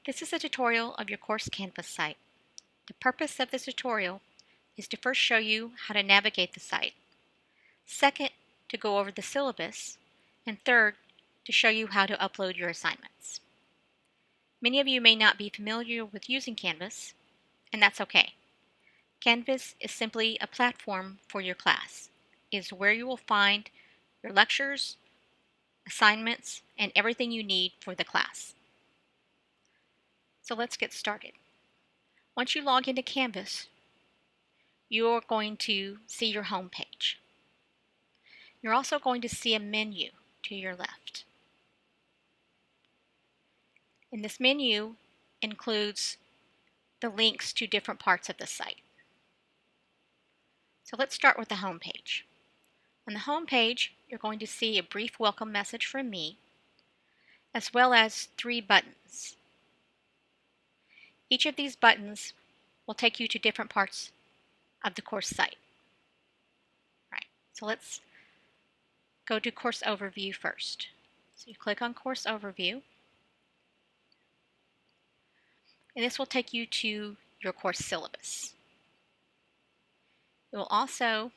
This is a tutorial of your course Canvas site. The purpose of this tutorial is to first show you how to navigate the site, second, to go over the syllabus, and third, to show you how to upload your assignments. Many of you may not be familiar with using Canvas, and that's okay. Canvas is simply a platform for your class. It is where you will find your lectures, assignments, and everything you need for the class. So let's get started. Once you log into Canvas, you are going to see your home page. You're also going to see a menu to your left. And this menu includes the links to different parts of the site. So let's start with the home page. On the home page, you're going to see a brief welcome message from me, as well as 3 buttons. Each of these buttons will take you to different parts of the course site. Right. So let's go to Course Overview first. So you click on Course Overview, and this will take you to your course syllabus. It will also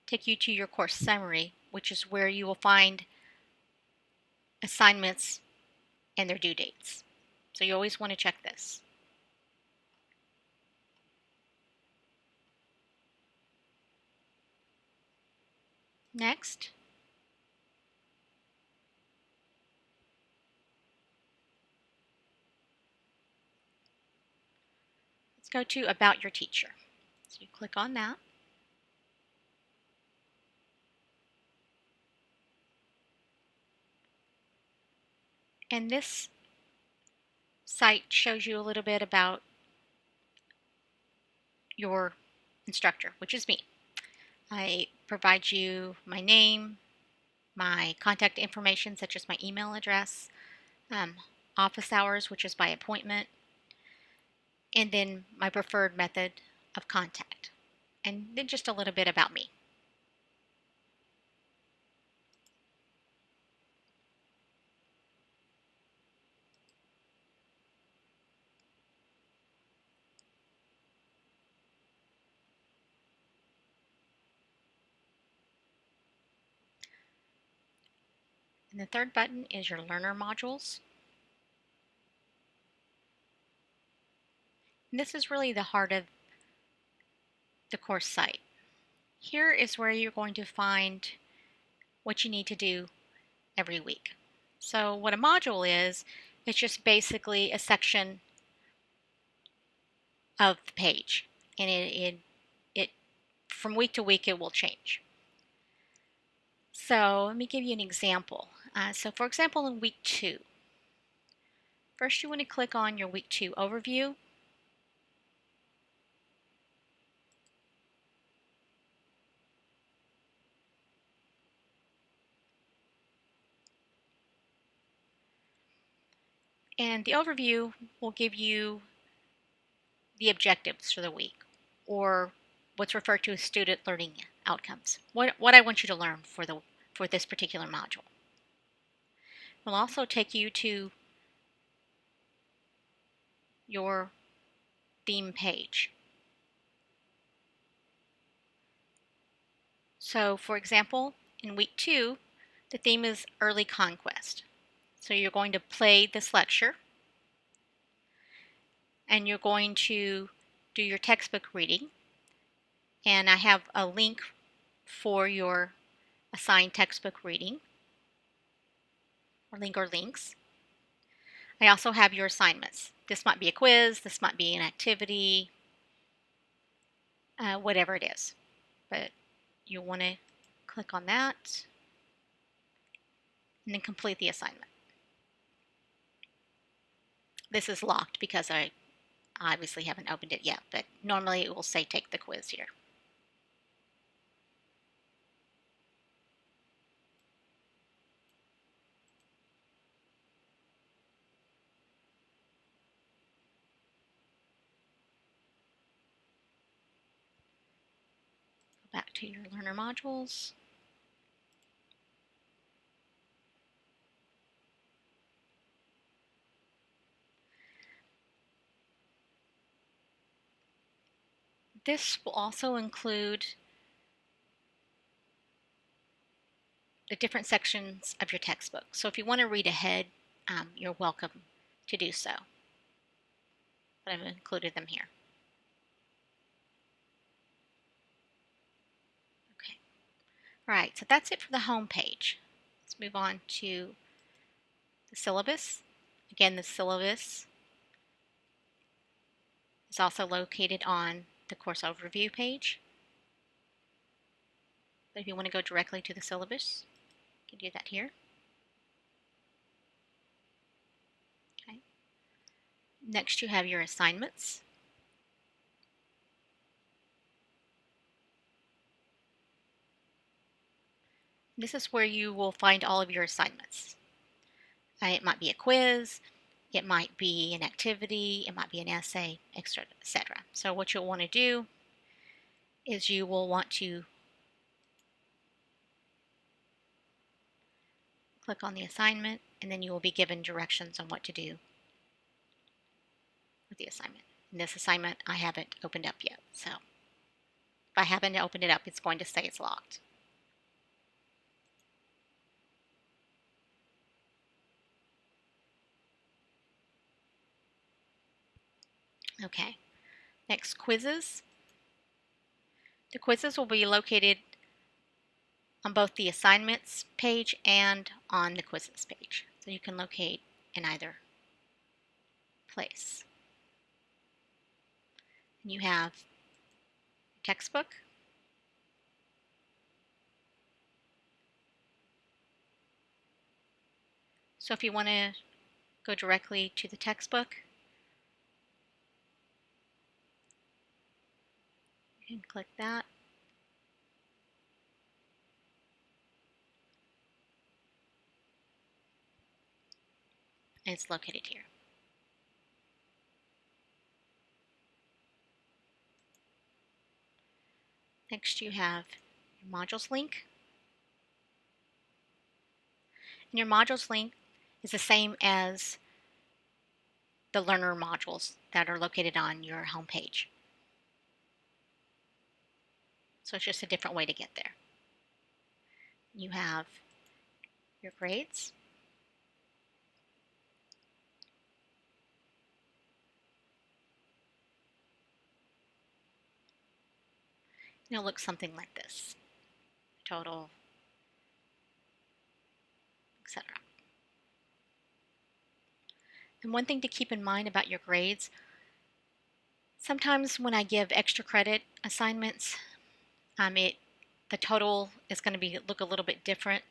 take you to your course summary, which is where you will find assignments and their due dates. So you always want to check this. Next, let's go to About Your Teacher. So you click on that. And this site shows you a little bit about your instructor, which is me. I provide you my name, my contact information, such as my email address, office hours, which is by appointment, and then my preferred method of contact, and then just a little bit about me. And the third button is your learner modules. And this is really the heart of the course site. Here is where you're going to find what you need to do every week. So what a module is, it's just basically a section of the page, and it from week to week it will change. So let me give you an example. So for example, in week 2, first you want to click on your week 2 overview. And the overview will give you the objectives for the week, or what's referred to as student learning outcomes. What I want you to learn for this particular module. It will also take you to your theme page. So for example, in week 2, the theme is early conquest. So you're going to play this lecture, and you're going to do your textbook reading. And I have a link for your assigned textbook reading, or links. I also have your assignments. This might be a quiz, this might be an activity, whatever it is. But you'll want to click on that and then complete the assignment. This is locked because I obviously haven't opened it yet, but normally it will say take the quiz here. Go back to your learner modules. This will also include the different sections of your textbook. So if you want to read ahead, you're welcome to do so. But I've included them here. Okay. All right, so that's it for the home page. Let's move on to the syllabus. Again, the syllabus is also located on the course overview page. But if you want to go directly to the syllabus, you can do that here. Okay. Next, you have your assignments. This is where you will find all of your assignments. It might be a quiz, it might be an activity, it might be an essay, etc. So what you'll want to do is you will want to click on the assignment, and then you will be given directions on what to do with the assignment. In this assignment, I haven't opened up yet, so if I haven't opened it up, it's going to say it's locked. Okay, next, quizzes. The quizzes will be located on both the assignments page and on the quizzes page. So you can locate in either place. And you have textbook. So if you want to go directly to the textbook, you can click that. And it's located here. Next you have your modules link. And your modules link is the same as the learner modules that are located on your home page. So it's just a different way to get there. You have your grades. And it'll look something like this. Total, etc. And one thing to keep in mind about your grades, sometimes when I give extra credit assignments, the total is going to look a little bit different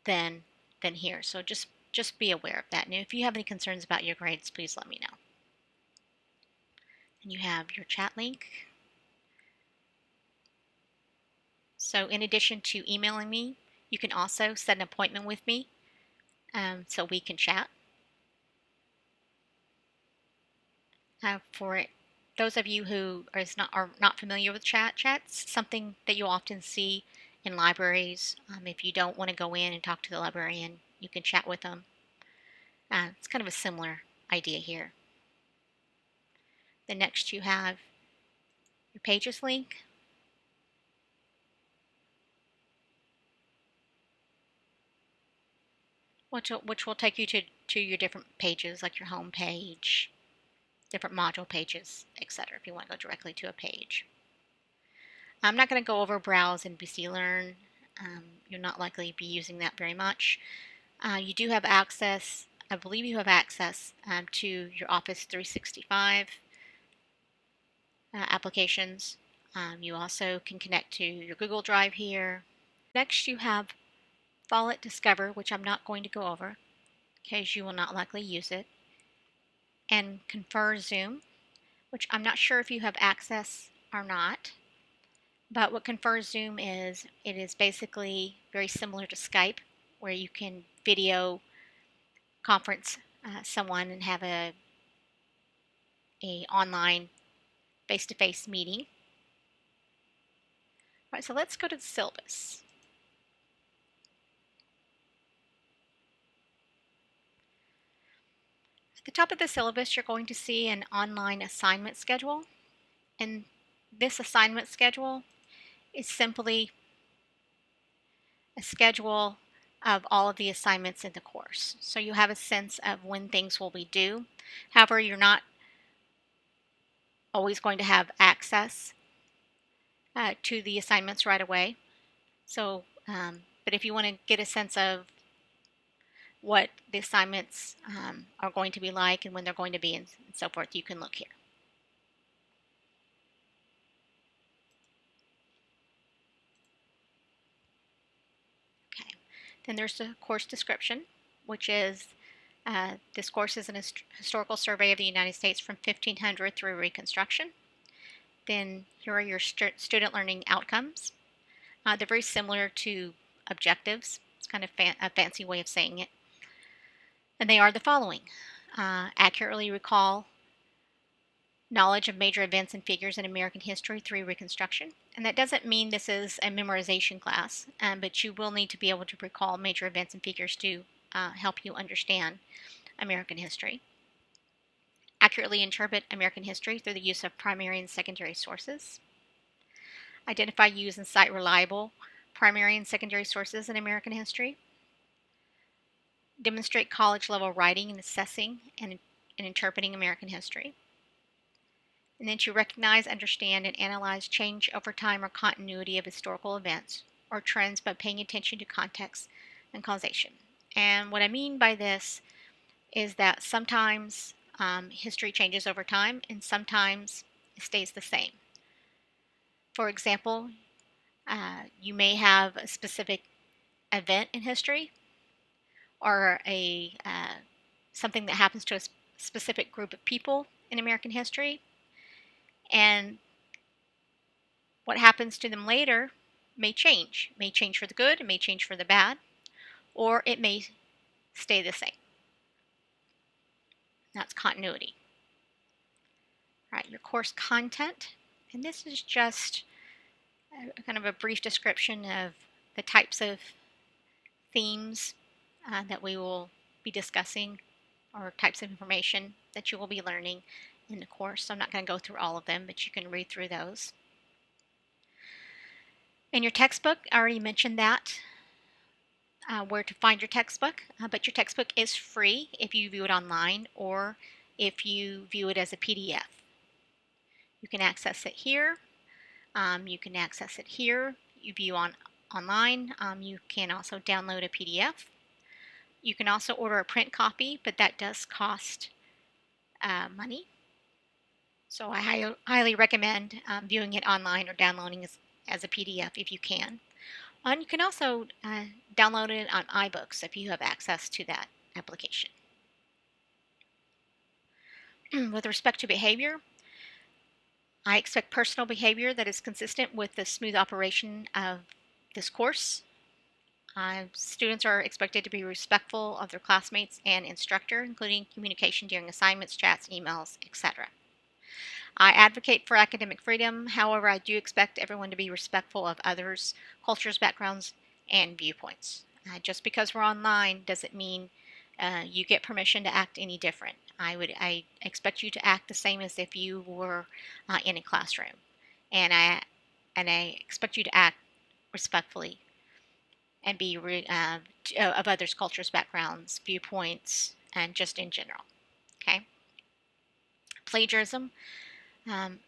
than here. So just be aware of that. And if you have any concerns about your grades, please let me know. And you have your chat link. So in addition to emailing me, you can also set an appointment with me so we can chat. For those of you who are not familiar with chat's something that you'll often see in libraries. If you don't want to go in and talk to the librarian, you can chat with them. It's kind of a similar idea here. Then next you have your pages link. Which will take you to your different pages, like your home page, different module pages, etc. if you want to go directly to a page. I'm not going to go over Browse and BCLearn. You'll not likely be using that very much. You do have access, I believe you have access to your Office 365 applications. You also can connect to your Google Drive here. Next you have Follett Discover, which I'm not going to go over because you will not likely use it, and Confer Zoom, which I'm not sure if you have access or not. But what Confer Zoom is, it is basically very similar to Skype, where you can video conference someone and have a online face-to-face meeting. All right, so let's go to the syllabus. At the top of the syllabus, you're going to see an online assignment schedule. And This assignment schedule is simply a schedule of all of the assignments in the course. So you have a sense of when things will be due. However, you're not always going to have access to the assignments right away. So, but if you want to get a sense of what the assignments are going to be like and when they're going to be and so forth, you can look here. Okay. Then there's the course description, which is this course is an historical survey of the United States from 1500 through Reconstruction. Then here are your student learning outcomes. They're very similar to objectives. It's kind of a fancy way of saying it. And they are the following. Accurately recall knowledge of major events and figures in American history through Reconstruction. And that doesn't mean this is a memorization class, but you will need to be able to recall major events and figures to help you understand American history. Accurately interpret American history through the use of primary and secondary sources. Identify, use, and cite reliable primary and secondary sources in American history. Demonstrate college-level writing and assessing and interpreting American history. And then to recognize, understand, and analyze change over time or continuity of historical events or trends by paying attention to context and causation. And what I mean by this is that sometimes history changes over time and sometimes it stays the same. For example, you may have a specific event in history or a something that happens to a specific group of people in American history, and what happens to them later may change. It may change for the good, it may change for the bad, or it may stay the same. That's continuity. All right, your course content, and this is just kind of a brief description of the types of themes that we will be discussing or types of information that you will be learning in the course. So I'm not going to go through all of them, but you can read through those. In your textbook, I already mentioned that, where to find your textbook, but your textbook is free if you view it online or if you view it as a PDF. You can access it here. You can access it here. You view online. You can also download a PDF. You can also order a print copy, but that does cost money. So I highly recommend viewing it online or downloading as a PDF if you can. And you can also download it on iBooks if you have access to that application. With respect to behavior, I expect personal behavior that is consistent with the smooth operation of this course. Students are expected to be respectful of their classmates and instructor, including communication during assignments, chats, emails, etc. I advocate for academic freedom. However, I do expect everyone to be respectful of others' cultures, backgrounds, and viewpoints. Just because we're online doesn't mean you get permission to act any different. I expect you to act the same as if you were in a classroom, and I expect you to act respectfully and be of others' cultures, backgrounds, viewpoints, and just in general. Okay. Plagiarism. Um,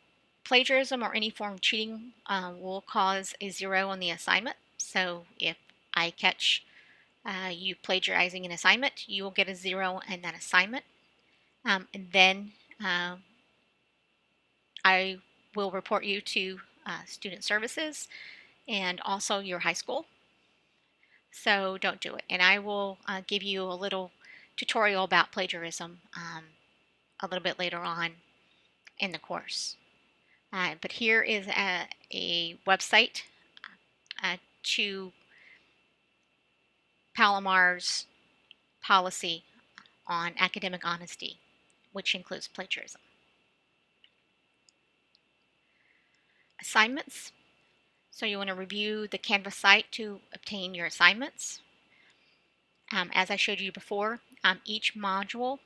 Plagiarism or any form of cheating will cause a 0 on the assignment. So if I catch you plagiarizing an assignment, you will get a 0 in that assignment. And then I will report you to student services and also your high school. So don't do it. And I will give you a little tutorial about plagiarism a little bit later on in the course. But here is a website to Palomar's policy on academic honesty, which includes plagiarism. Assignments. So you want to review the Canvas site to obtain your assignments. As I showed you before, each module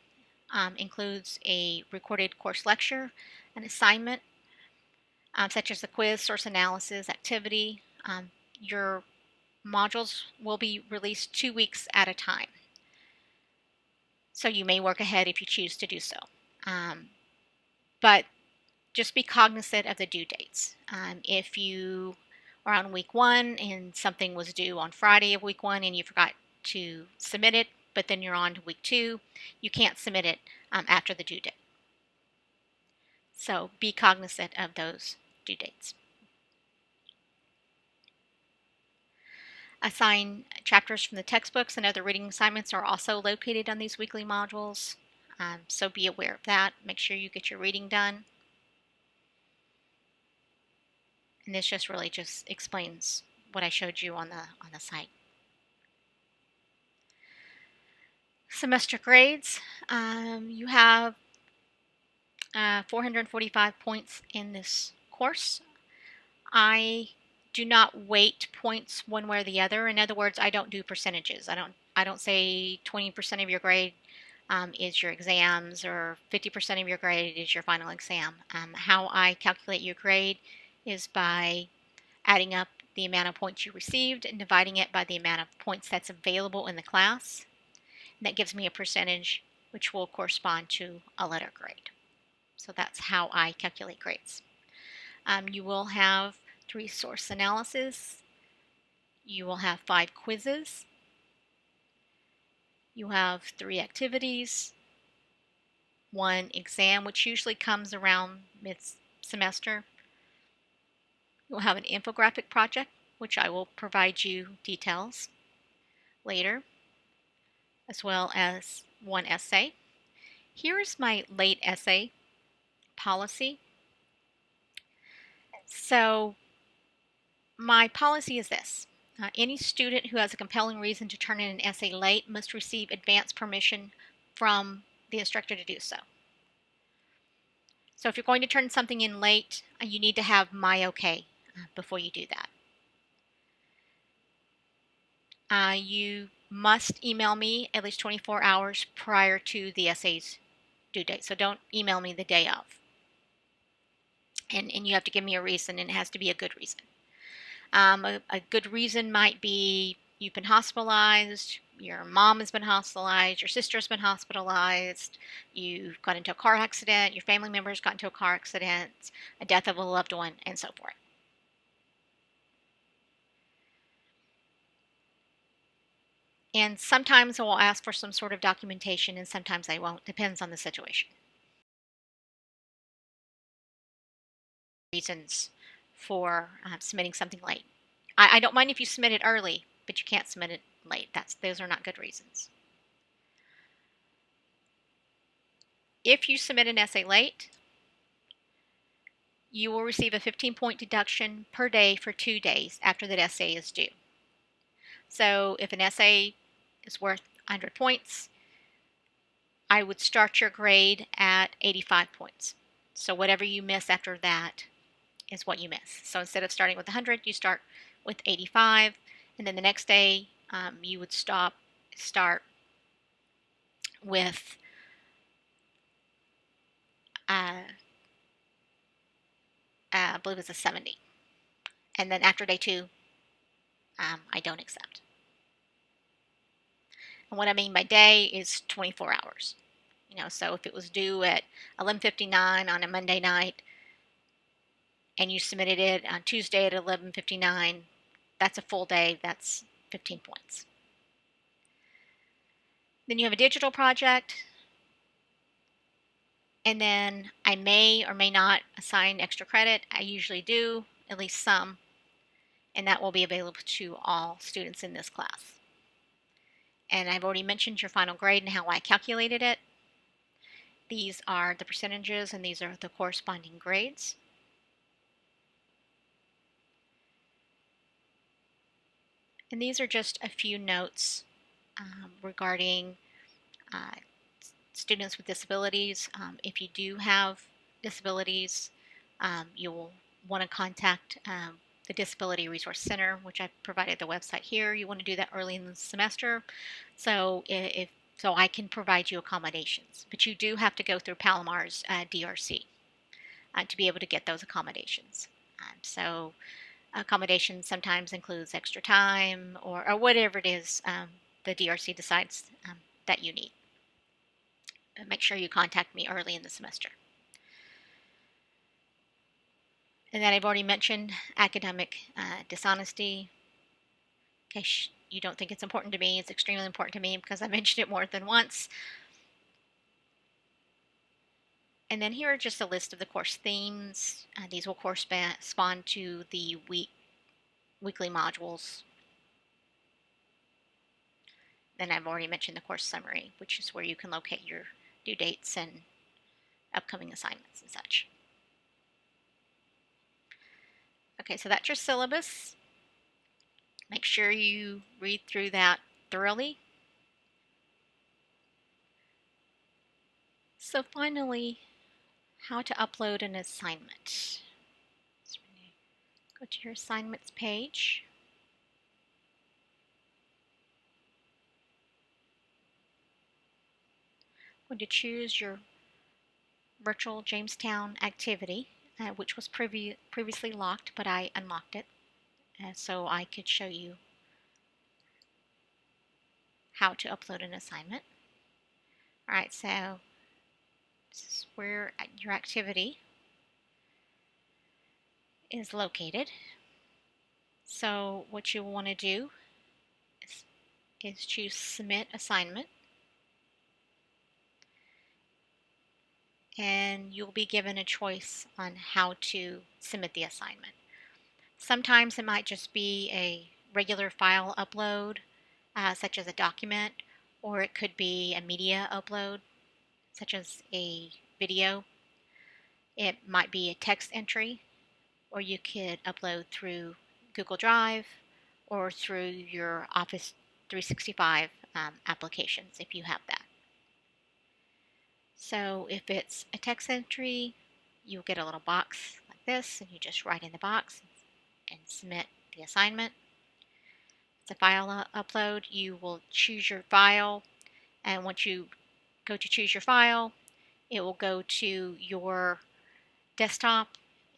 includes a recorded course lecture, an assignment, such as the quiz, source analysis, activity. Your modules will be released 2 weeks at a time. So you may work ahead if you choose to do so. But just be cognizant of the due dates. If you are on week 1 and something was due on Friday of week 1 and you forgot to submit it, but then you're on to week 2, you can't submit it after the due date. So be cognizant of those due dates. Assign chapters from the textbooks and other reading assignments are also located on these weekly modules. So be aware of that. Make sure you get your reading done. And this just really just explains what I showed you on the site. Semester grades. You have 445 points in this course. I do not weight points one way or the other. In other words, I don't do percentages. I don't say 20% of your grade is your exams or 50% of your grade is your final exam. How I calculate your grade is by adding up the amount of points you received and dividing it by the amount of points that's available in the class. And that gives me a percentage which will correspond to a letter grade. So that's how I calculate grades. You will have 3 source analysis. You will have 5 quizzes. You have 3 activities, 1 exam, which usually comes around mid-semester. You'll have an infographic project, which I will provide you details later, as well as 1 essay. Here is my late essay policy. So my policy is this. Any student who has a compelling reason to turn in an essay late must receive advance permission from the instructor to do so. So if you're going to turn something in late, you need to have my okay before you do that. You must email me at least 24 hours prior to the essay's due date. So don't email me the day of. And you have to give me a reason, and it has to be a good reason. A good reason might be you've been hospitalized, your mom has been hospitalized, your sister's been hospitalized, you've got into a car accident, your family members got into a car accident, a death of a loved one, and so forth. And sometimes I will ask for some sort of documentation and sometimes I won't. Depends on the situation. Reasons for submitting something late. I don't mind if you submit it early, but you can't submit it late. Those are not good reasons. If you submit an essay late, you will receive a 15-point deduction per day for 2 days after that essay is due. So if an essay is worth 100 points, I would start your grade at 85 points. So whatever you miss after that is what you miss. So instead of starting with 100, you start with 85, and then the next day you would start with I believe it's a 70. And then after day 2, I don't accept. And what I mean by day is 24 hours. So if it was due at 11:59 on a Monday night and you submitted it on Tuesday at 11:59, that's a full day. That's 15 points. Then you have a digital project. And then I may or may not assign extra credit. I usually do, at least some. And that will be available to all students in this class. And I've already mentioned your final grade and how I calculated it. These are the percentages and these are the corresponding grades. And these are just a few notes regarding students with disabilities. If you do have disabilities, you'll want to contact the Disability Resource Center, which I've provided the website here. You want to do that early in the semester, so I can provide you accommodations. But you do have to go through Palomar's DRC. to be able to get those accommodations. So accommodation sometimes includes extra time or whatever it is the DRC decides that you need. Make sure you contact me early in the semester. And then I've already mentioned academic dishonesty. In case you don't think it's important to me, it's extremely important to me because I mentioned it more than once. And then here are just a list of the course themes. These will correspond to the weekly modules. Then I've already mentioned the course summary, which is where you can locate your due dates and upcoming assignments and such. Okay, so that's your syllabus. Make sure you read through that thoroughly. So finally, how to upload an assignment. So go to your assignments page. I'm going to choose your virtual Jamestown activity, which was previously locked, but I unlocked it so I could show you how to upload an assignment. Alright, so this is where your activity is located. So what you want to do is choose Submit Assignment, and you'll be given a choice on how to submit the assignment. Sometimes it might just be a regular file upload, such as a document, or it could be a media upload, such as a video. It might be a text entry, or you could upload through Google Drive or through your Office 365 applications if you have that. So if it's a text entry, you'll get a little box like this, and you just write in the box and submit the assignment. If it's a file upload, you will choose your file, and once you go to choose your file, it will go to your desktop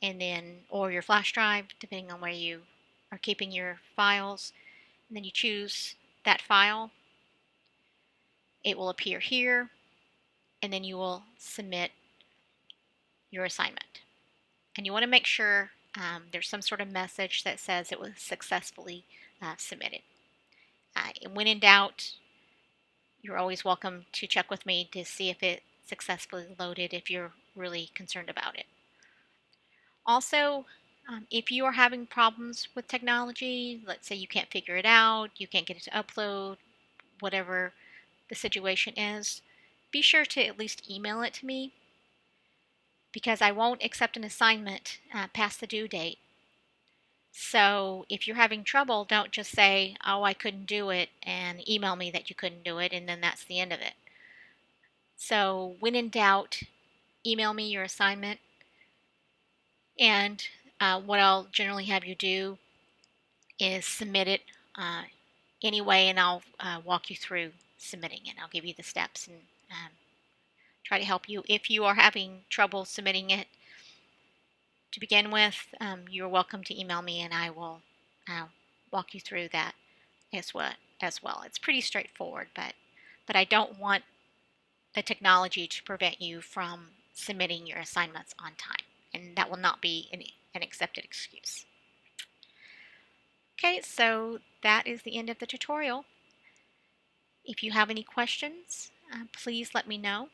and then or your flash drive, depending on where you are keeping your files. And then you choose that file. It will appear here, and then you will submit your assignment. And you want to make sure there's some sort of message that says it was successfully submitted. When in doubt, you're always welcome to check with me to see if it successfully loaded if you're really concerned about it. Also, if you are having problems with technology, let's say you can't figure it out, you can't get it to upload, whatever the situation is, be sure to at least email it to me, because I won't accept an assignment past the due date. So if you're having trouble, don't just say, oh, I couldn't do it, and email me that you couldn't do it, and then that's the end of it. So when in doubt, email me your assignment, and what I'll generally have you do is submit it anyway, and I'll walk you through submitting it. I'll give you the steps and try to help you. If you are having trouble submitting it to begin with, you're welcome to email me, and I will walk you through that as well. It's pretty straightforward, but I don't want the technology to prevent you from submitting your assignments on time, and that will not be an accepted excuse. Okay, so that is the end of the tutorial. If you have any questions, please let me know.